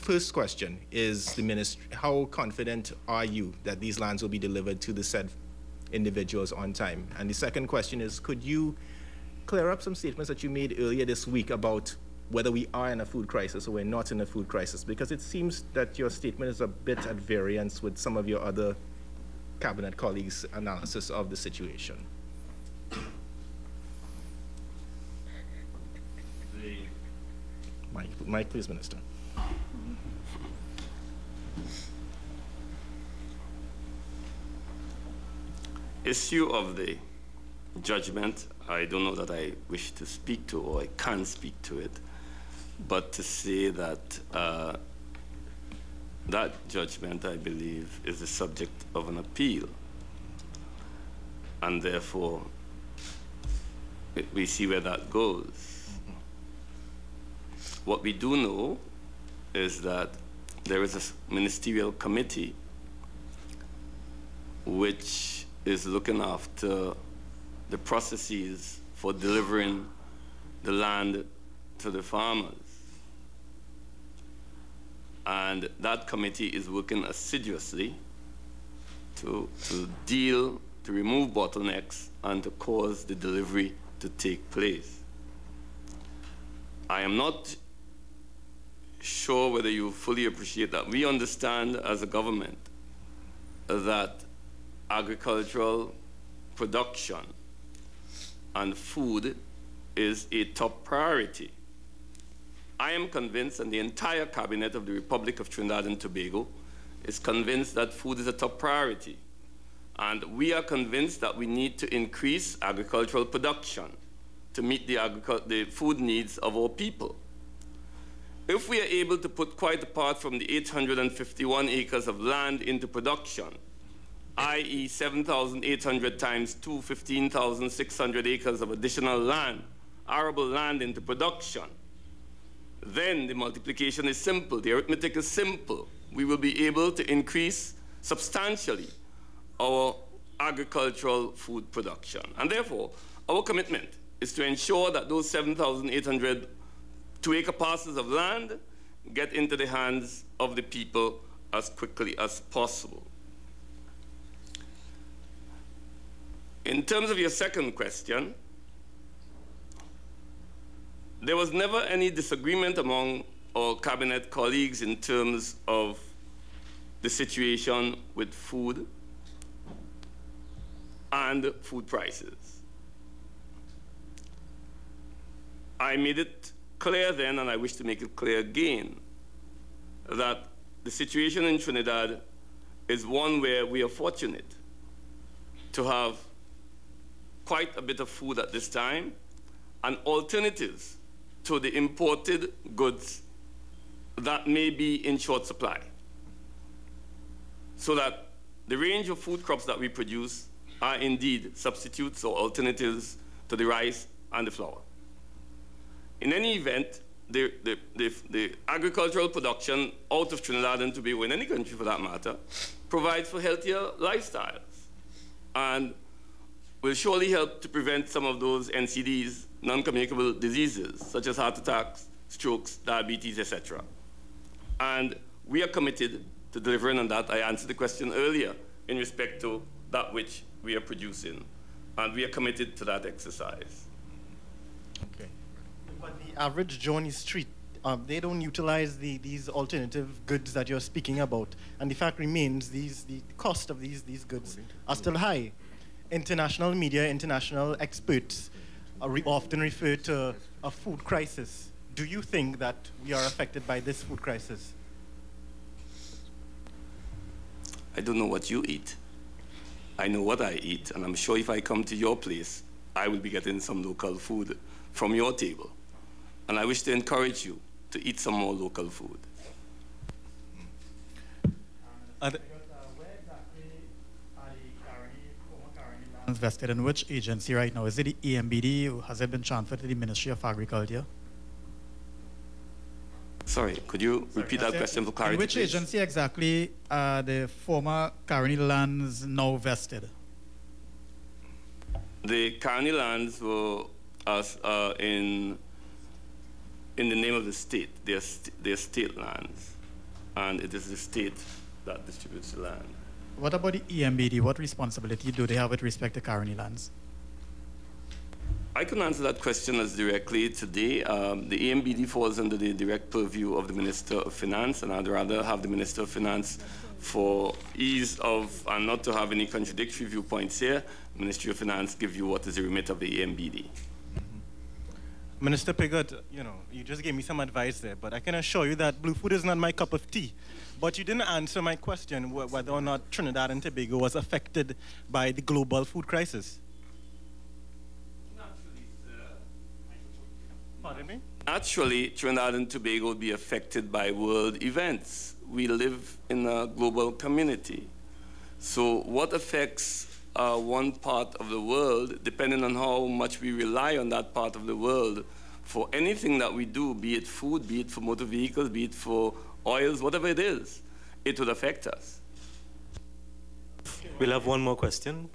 first question is the ministry, how confident are you that these lands will be delivered to the said individuals on time? And the second question is, could you clear up some statements that you made earlier this week about whether we are in a food crisis or we're not in a food crisis? Because it seems that your statement is a bit at variance with some of your other cabinet colleagues' analysis of the situation. Mike, please, Minister. Issue of the judgment, I don't know that I wish to speak to or I can speak to it, but to say that that judgment, I believe, is the subject of an appeal. And therefore, we see where that goes. What we do know is that there is a ministerial committee which is looking after the processes for delivering the land to the farmers. And that committee is working assiduously to remove bottlenecks and to cause the delivery to take place. I am not sure whether you fully appreciate that. We understand as a government that agricultural production and food is a top priority. I am convinced, and the entire cabinet of the Republic of Trinidad and Tobago is convinced that food is a top priority. And we are convinced that we need to increase agricultural production to meet the food needs of our people. If we are able to put, quite apart from the 851 acres of land into production, i.e. 7,800 times 2, 15,600 acres of additional land, arable land into production, then the multiplication is simple, the arithmetic is simple. We will be able to increase substantially our agricultural food production. And therefore, our commitment is to ensure that those 7,800 2-acre parcels of land get into the hands of the people as quickly as possible. In terms of your second question, there was never any disagreement among our cabinet colleagues in terms of the situation with food and food prices. I made it clear then, and I wish to make it clear again, that the situation in Trinidad is one where we are fortunate to have quite a bit of food at this time and alternatives to the imported goods that may be in short supply. So that the range of food crops that we produce are indeed substitutes or alternatives to the rice and the flour. In any event, the agricultural production out of Trinidad and Tobago, in any country for that matter, provides for healthier lifestyles and will surely help to prevent some of those NCDs, non-communicable diseases, such as heart attacks, strokes, diabetes, etc. And we are committed to delivering on that. I answered the question earlier in respect to that which we are producing, and we are committed to that exercise. Okay. But the average Johnny Street, they don't utilize these alternative goods that you're speaking about, and the fact remains the cost of these goods are still high. International media, international experts often refer to a food crisis. Do you think that we are affected by this food crisis? I don't know what you eat. I know what I eat, and I'm sure if I come to your place, I will be getting some local food from your table. And I wish to encourage you to eat some more local food. Vested in which agency right now? Is it the EMBD, or has it been transferred to the Ministry of Agriculture? Sorry, could you repeat that question for clarity, in which please? agency exactly are the former Caroni lands now vested? The Caroni lands were in the name of the state. They're state lands. and it is the state that distributes the land. What about the EMBD? What responsibility do they have with respect to Caroni lands? I can answer that question as directly today. The EMBD falls under the direct purview of the Minister of Finance, and I'd rather have the Minister of Finance, for ease of, and not to have any contradictory viewpoints here, Ministry of Finance give you what is the remit of the EMBD. Minister Piggott, you know, you just gave me some advice there, but I can assure you that blue food is not my cup of tea. But you didn't answer my question whether or not Trinidad and Tobago was affected by the global food crisis. Pardon me? Naturally, Trinidad and Tobago will be affected by world events. We live in a global community. So what affects one part of the world, depending on how much we rely on that part of the world for anything that we do, be it food, be it for motor vehicles, be it for oils, whatever it is, it will affect us. We'll have one more question.